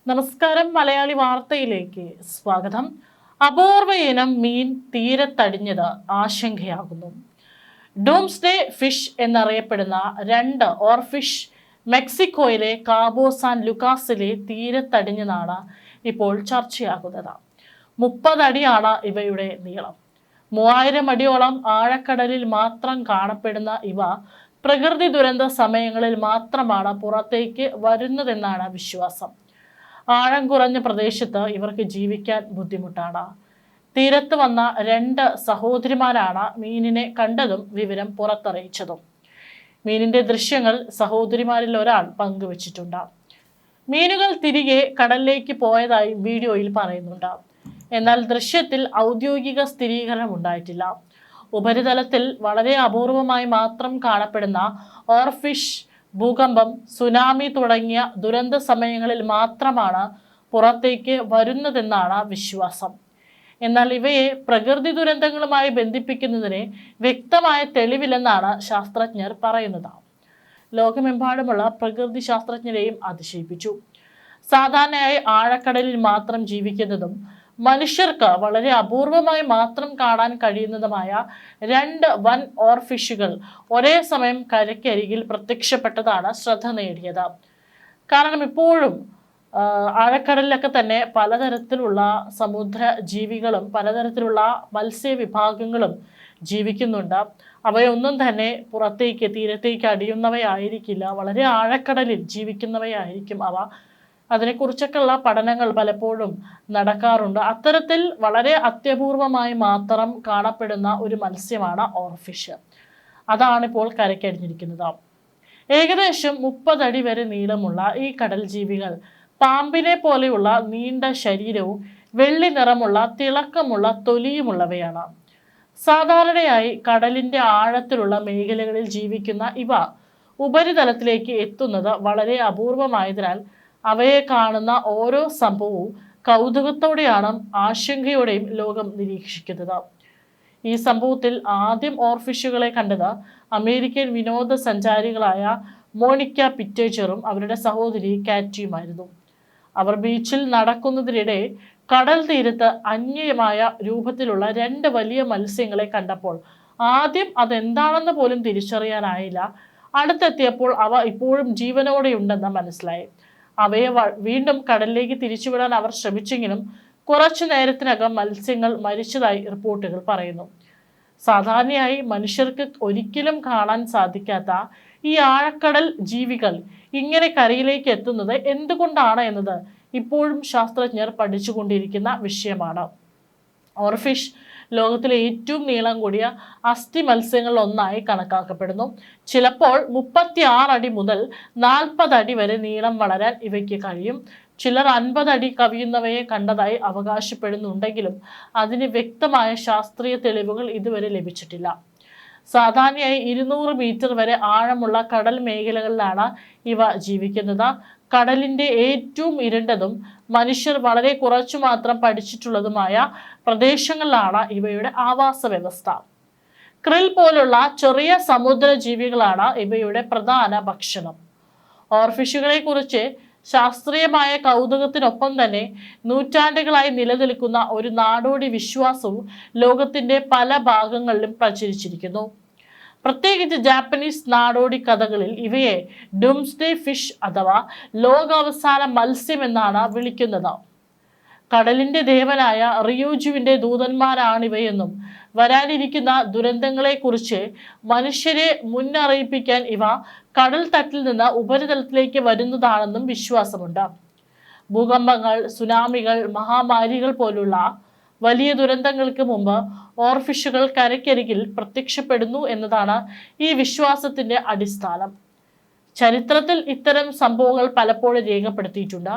നമസ്കാരം. മലയാളി വാർത്തയിലേക്ക് സ്വാഗതം. അപൂർവ ഇനം മീൻ തീരത്തടിഞ്ഞത് ആശങ്കയാകുന്നു. ഡൂംസ്ഡേ ഫിഷ് എന്നറിയപ്പെടുന്ന രണ്ട് ഓർഫിഷ് മെക്സിക്കോയിലെ കാബോ സാൻ ലുക്കാസിലെ തീരത്തടിഞ്ഞതാണ് ഇപ്പോൾ ചർച്ചയാകുന്നത്. 30 അടിയാണ് ഇവയുടെ നീളം. 3000 അടിയോളം ആഴക്കടലിൽ മാത്രം കാണപ്പെടുന്ന ഇവ പ്രകൃതി ദുരന്ത സമയങ്ങളിൽ മാത്രമാണ് പുറത്തേക്ക് വരുന്നതെന്നാണ് വിശ്വാസം. ആഴം കുറഞ്ഞ പ്രദേശത്ത് ഇവർക്ക് ജീവിക്കാൻ ബുദ്ധിമുട്ടാണ്. തീരത്ത് വന്ന 2 സഹോദരിമാരാണ് മീനിനെ കണ്ടതും വിവരം പുറത്തറിയിച്ചതും. മീനിന്റെ ദൃശ്യങ്ങൾ സഹോദരിമാരിൽ ഒരാൾ പങ്കുവച്ചിട്ടുണ്ട്. മീനുകൾ തിരികെ കടലിലേക്ക് പോയതായി വീഡിയോയിൽ പറയുന്നുണ്ട്. എന്നാൽ ദൃശ്യത്തിൽ ഔദ്യോഗിക സ്ഥിരീകരണം ഉണ്ടായിട്ടില്ല. ഉപരിതലത്തിൽ വളരെ അപൂർവമായി മാത്രം കാണപ്പെടുന്ന ഓർഫിഷ് ഭൂകമ്പം, സുനാമി തുടങ്ങിയ ദുരന്ത സമയങ്ങളിൽ മാത്രമാണ് പുറത്തേക്ക് വരുന്നതെന്നാണ് വിശ്വാസം. എന്നാൽ ഇവയെ പ്രകൃതി ദുരന്തങ്ങളുമായി ബന്ധിപ്പിക്കുന്നതിന് വ്യക്തമായ തെളിവില്ലെന്നാണ് ശാസ്ത്രജ്ഞർ പറയുന്നത്. ലോകമെമ്പാടുമുള്ള പ്രകൃതി ശാസ്ത്രജ്ഞരെയും അതിശയിപ്പിച്ചു. സാധാരണയായി ആഴക്കടലിൽ മാത്രം ജീവിക്കുന്നതും മനുഷ്യർക്ക് വളരെ അപൂർവമായി മാത്രം കാണാൻ കഴിയുന്നതുമായ 2 വൻ ഓർഫിഷുകൾ ഒരേ സമയം കരയ്ക്കരികിൽ പ്രത്യക്ഷപ്പെട്ടതാണ് ശ്രദ്ധ നേടിയത്. കാരണം ഇപ്പോഴും ആഴക്കടലിലൊക്കെ തന്നെ പലതരത്തിലുള്ള സമുദ്ര ജീവികളും പലതരത്തിലുള്ള മത്സ്യവിഭാഗങ്ങളും ജീവിക്കുന്നുണ്ട്. അവയൊന്നും തന്നെ പുറത്തേക്ക് തീരത്തേക്ക് അടിയുന്നവയായിരിക്കില്ല. വളരെ ആഴക്കടലിൽ ജീവിക്കുന്നവയായിരിക്കും അവ. അതിനെക്കുറിച്ചൊക്കെയുള്ള പഠനങ്ങൾ പലപ്പോഴും നടക്കാറുണ്ട്. അത്തരത്തിൽ വളരെ അത്യപൂർവമായി മാത്രം കാണപ്പെടുന്ന ഒരു മത്സ്യമാണ് ഓർഫിഷ്. അതാണിപ്പോൾ കരയ്ക്കടിഞ്ഞിരിക്കുന്നത്. ഏകദേശം 30 അടി വരെ നീളമുള്ള ഈ കടൽ ജീവികൾ പാമ്പിനെ പോലെയുള്ള നീണ്ട ശരീരവും വെള്ളി നിറമുള്ള തിളക്കമുള്ള തൊലിയുമുള്ളവയാണ്. സാധാരണയായി കടലിന്റെ ആഴത്തിലുള്ള മേഖലകളിൽ ജീവിക്കുന്ന ഇവ ഉപരിതലത്തിലേക്ക് എത്തുന്നത് വളരെ അപൂർവമായതിനാൽ അവയെ കാണുന്ന ഓരോ സംഭവവും കൗതുകത്തോടെയാണ് ആശങ്കയോടെയും ലോകം നിരീക്ഷിക്കുന്നത്. ഈ സംഭവത്തിൽ ആദ്യം ഓർഫിഷുകളെ കണ്ടത് അമേരിക്കൻ വിനോദസഞ്ചാരികളായ മോണിക്ക പിറ്റേച്ചറും അവരുടെ സഹോദരി കാറ്റിയുമായിരുന്നു. അവർ ബീച്ചിൽ നടക്കുന്നതിനിടെ കടൽ തീരത്ത് അന്യമായ രൂപത്തിലുള്ള 2 വലിയ മത്സ്യങ്ങളെ കണ്ടപ്പോൾ ആദ്യം അതെന്താണെന്ന് പോലും തിരിച്ചറിയാനായില്ല. അടുത്തെത്തിയപ്പോൾ അവ ഇപ്പോഴും ജീവനോടെയുണ്ടെന്ന് മനസ്സിലായി. അവയെ വീണ്ടും കടലിലേക്ക് തിരിച്ചുവിടാൻ അവർ ശ്രമിച്ചെങ്കിലും കുറച്ചു നേരത്തിനകം മത്സ്യങ്ങൾ മരിച്ചതായി റിപ്പോർട്ടുകൾ പറയുന്നു. സാധാരണയായി മനുഷ്യർക്ക് ഒരിക്കലും കാണാൻ സാധിക്കാത്ത ഈ ആഴക്കടൽ ജീവികൾ ഇങ്ങനെ കരയിലേക്ക് എത്തുന്നത് എന്തുകൊണ്ടാണ് എന്നത് ഇപ്പോഴും ശാസ്ത്രജ്ഞർ പഠിച്ചുകൊണ്ടിരിക്കുന്ന വിഷയമാണ്. ഓർഫിഷ് ലോകത്തിലെ ഏറ്റവും നീളം കൂടിയ അസ്ഥി മത്സ്യങ്ങളിൽ ഒന്നായി കണക്കാക്കപ്പെടുന്നു. ചിലപ്പോൾ 36 അടി മുതൽ 40 അടി വരെ നീളം വളരാൻ ഇവയ്ക്ക് കഴിയും. ചിലർ 50 അടി കവിയുന്നവയെ കണ്ടതായി അവകാശപ്പെടുന്നുണ്ടെങ്കിലും അതിന് വ്യക്തമായ ശാസ്ത്രീയ തെളിവുകൾ ഇതുവരെ ലഭിച്ചിട്ടില്ല. സാധാരണയായി 200 മീറ്റർ വരെ ആഴമുള്ള കടൽ മേഖലകളിലാണ് ഇവ ജീവിക്കുന്നത്. കടലിന്റെ ഏറ്റവും ഇരുണ്ടതും മനുഷ്യർ വളരെ കുറച്ചു മാത്രം പഠിച്ചിട്ടുള്ളതുമായ പ്രദേശങ്ങളിലാണ് ഇവയുടെ ആവാസ വ്യവസ്ഥ. ക്രിൽ പോലുള്ള ചെറിയ സമുദ്ര ജീവികളാണ് ഇവയുടെ പ്രധാന ഭക്ഷണം. ഓർഫിഷുകളെ കുറിച്ച് ശാസ്ത്രീയമായ കൗതുകത്തിനൊപ്പം തന്നെ നൂറ്റാണ്ടുകളായി നിലനിൽക്കുന്ന ഒരു നാടോടി വിശ്വാസവും ലോകത്തിന്റെ പല ഭാഗങ്ങളിലും പ്രചരിച്ചിരിക്കുന്നു. പ്രത്യേകിച്ച് ജാപ്പനീസ് നാടോടി കഥകളിൽ ഇവയെ ഡൂംസ്ഡേ ഫിഷ് അഥവാ ലോകാവസാന മത്സ്യം എന്നാണ് വിളിക്കുന്നത്. കടലിന്റെ ദേവനായ റിയൂജുവിന്റെ ദൂതന്മാരാണിവയെന്നും വരാനിരിക്കുന്ന ദുരന്തങ്ങളെക്കുറിച്ച് മനുഷ്യരെ മുന്നറിയിപ്പിക്കാൻ ഇവ കടൽ തട്ടിൽ നിന്ന് ഉപരിതലത്തിലേക്ക് വരുന്നതാണെന്നും വിശ്വാസമുണ്ട്. ഭൂകമ്പങ്ങൾ, സുനാമികൾ, മഹാമാരികൾ പോലുള്ള വലിയ ദുരന്തങ്ങൾക്ക് മുമ്പ് ഓർഫിഷുകൾ കരയ്ക്കരികിൽ പ്രത്യക്ഷപ്പെടുന്നു എന്നതാണ് ഈ വിശ്വാസത്തിന്റെ അടിസ്ഥാനം. ചരിത്രത്തിൽ ഇത്തരം സംഭവങ്ങൾ പലപ്പോഴും രേഖപ്പെടുത്തിയിട്ടുണ്ട്.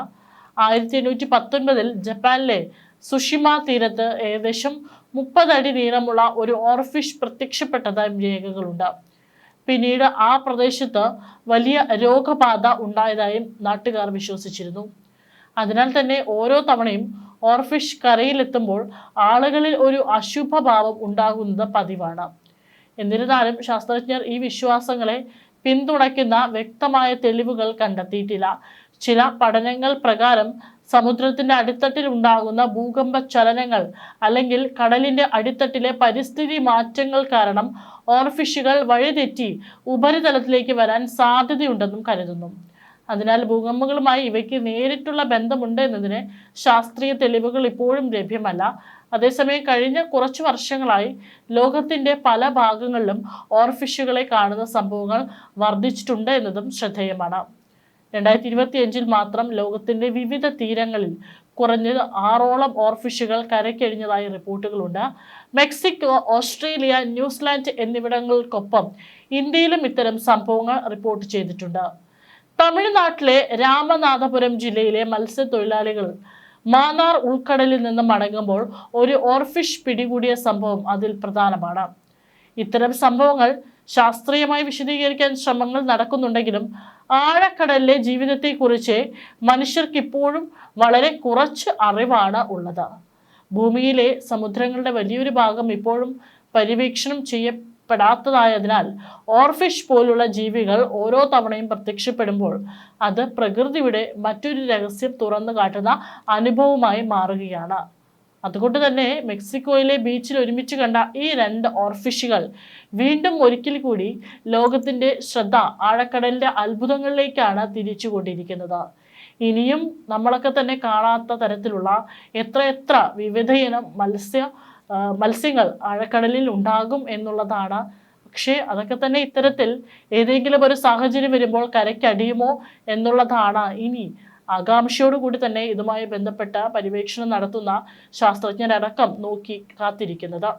1819 ജപ്പാനിലെ സുഷിമ തീരത്ത് ഏകദേശം 30 അടി നീളമുള്ള ഒരു ഓർഫിഷ് പ്രത്യക്ഷപ്പെട്ടതായും രേഖകളുണ്ട്. പിന്നീട് ആ പ്രദേശത്ത് വലിയ രോഗബാധ ഉണ്ടായതായും നാട്ടുകാർ വിശ്വസിച്ചിരുന്നു. അതിനാൽ തന്നെ ഓരോ തവണയും ഓർഫിഷ് കരയിലെത്തുമ്പോൾ ആളുകളിൽ ഒരു അശുഭഭാവം ഉണ്ടാകുന്നത് പതിവാണ്. എന്നിരുന്നാലും ശാസ്ത്രജ്ഞർ ഈ വിശ്വാസങ്ങളെ പിന്തുണയ്ക്കുന്ന വ്യക്തമായ തെളിവുകൾ കണ്ടെത്തിയിട്ടില്ല. ചില പഠനങ്ങൾ പ്രകാരം സമുദ്രത്തിന്റെ അടിത്തട്ടിൽ ഉണ്ടാകുന്ന ഭൂകമ്പ ചലനങ്ങൾ അല്ലെങ്കിൽ കടലിന്റെ അടിത്തട്ടിലെ പരിസ്ഥിതി മാറ്റങ്ങൾ കാരണം ഓർഫിഷുകൾ വഴിതെറ്റി ഉപരിതലത്തിലേക്ക് വരാൻ സാധ്യതയുണ്ടെന്നും കരുതുന്നു. അതിനാൽ ഭൂകമ്പങ്ങളുമായി ഇവയ്ക്ക് നേരിട്ടുള്ള ബന്ധമുണ്ട് എന്നതിന് ശാസ്ത്രീയ തെളിവുകൾ ഇപ്പോഴും ലഭ്യമല്ല. അതേസമയം കഴിഞ്ഞ കുറച്ചു വർഷങ്ങളായി ലോകത്തിന്റെ പല ഭാഗങ്ങളിലും ഓർഫിഷുകളെ കാണുന്ന സംഭവങ്ങൾ വർദ്ധിച്ചിട്ടുണ്ട് എന്നതും ശ്രദ്ധേയമാണ്. 2025 മാത്രം ലോകത്തിന്റെ വിവിധ തീരങ്ങളിൽ കുറഞ്ഞത് 6ഓളം ഓർഫിഷുകൾ കരയ്ക്കഴിഞ്ഞതായി റിപ്പോർട്ടുകളുണ്ട്. മെക്സിക്കോ, ഓസ്ട്രേലിയ, ന്യൂസിലാൻഡ് എന്നിവിടങ്ങൾക്കൊപ്പം ഇന്ത്യയിലും ഇത്തരം സംഭവങ്ങൾ റിപ്പോർട്ട് ചെയ്തിട്ടുണ്ട്. തമിഴ്നാട്ടിലെ രാമനാഥപുരം ജില്ലയിലെ മത്സ്യത്തൊഴിലാളികൾ മാന്നാർ ഉൾക്കടലിൽ നിന്ന് മടങ്ങുമ്പോൾ ഒരു ഓർഫിഷ് പിടികൂടിയ സംഭവം അതിൽ പ്രധാനമാണ്. ഇത്തരം സംഭവങ്ങൾ ശാസ്ത്രീയമായി വിശദീകരിക്കാൻ ശ്രമങ്ങൾ നടക്കുന്നുണ്ടെങ്കിലും ആഴക്കടലിലെ ജീവിതത്തെക്കുറിച്ച് മനുഷ്യർക്ക് ഇപ്പോഴും വളരെ കുറച്ച് അറിവാണ് ഉള്ളത്. ഭൂമിയിലെ സമുദ്രങ്ങളുടെ വലിയൊരു ഭാഗം ഇപ്പോഴും പര്യവേക്ഷണം ചെയ്യപ്പെടാത്തതായതിനാൽ ഓർഫിഷ് പോലുള്ള ജീവികൾ ഓരോ തവണയും പ്രത്യക്ഷപ്പെടുമ്പോൾ അത് പ്രകൃതിയുടെ മറ്റൊരു രഹസ്യം തുറന്നു കാട്ടുന്ന അനുഭവമായി മാറുകയാണ്. അതുകൊണ്ട് തന്നെ മെക്സിക്കോയിലെ ബീച്ചിൽ ഒരുമിച്ച് കണ്ട ഈ 2 ഓർഫിഷുകൾ വീണ്ടും ഒരിക്കൽ കൂടി ലോകത്തിന്റെ ശ്രദ്ധ ആഴക്കടലിന്റെ അത്ഭുതങ്ങളിലേക്കാണ് തിരിച്ചുകൊണ്ടിരിക്കുന്നത്. ഇനിയും നമ്മളൊക്കെ തന്നെ കാണാത്ത തരത്തിലുള്ള എത്രയെത്ര വിവിധയിനം മത്സ്യങ്ങൾ ആഴക്കടലിൽ ഉണ്ടാകും എന്നുള്ളതാണ്. പക്ഷേ അതൊക്കെ തന്നെ ഇത്തരത്തിൽ ഏതെങ്കിലും ഒരു സാഹചര്യം വരുമ്പോൾ കരയ്ക്കടിയുമോ എന്നുള്ളതാണ് ഇനി ആകാംക്ഷയോടുകൂടി തന്നെ ഇതുമായി ബന്ധപ്പെട്ട പര്യവേക്ഷണം നടത്തുന്ന ശാസ്ത്രജ്ഞരടക്കം നോക്കി കാത്തിരിക്കുന്നത്.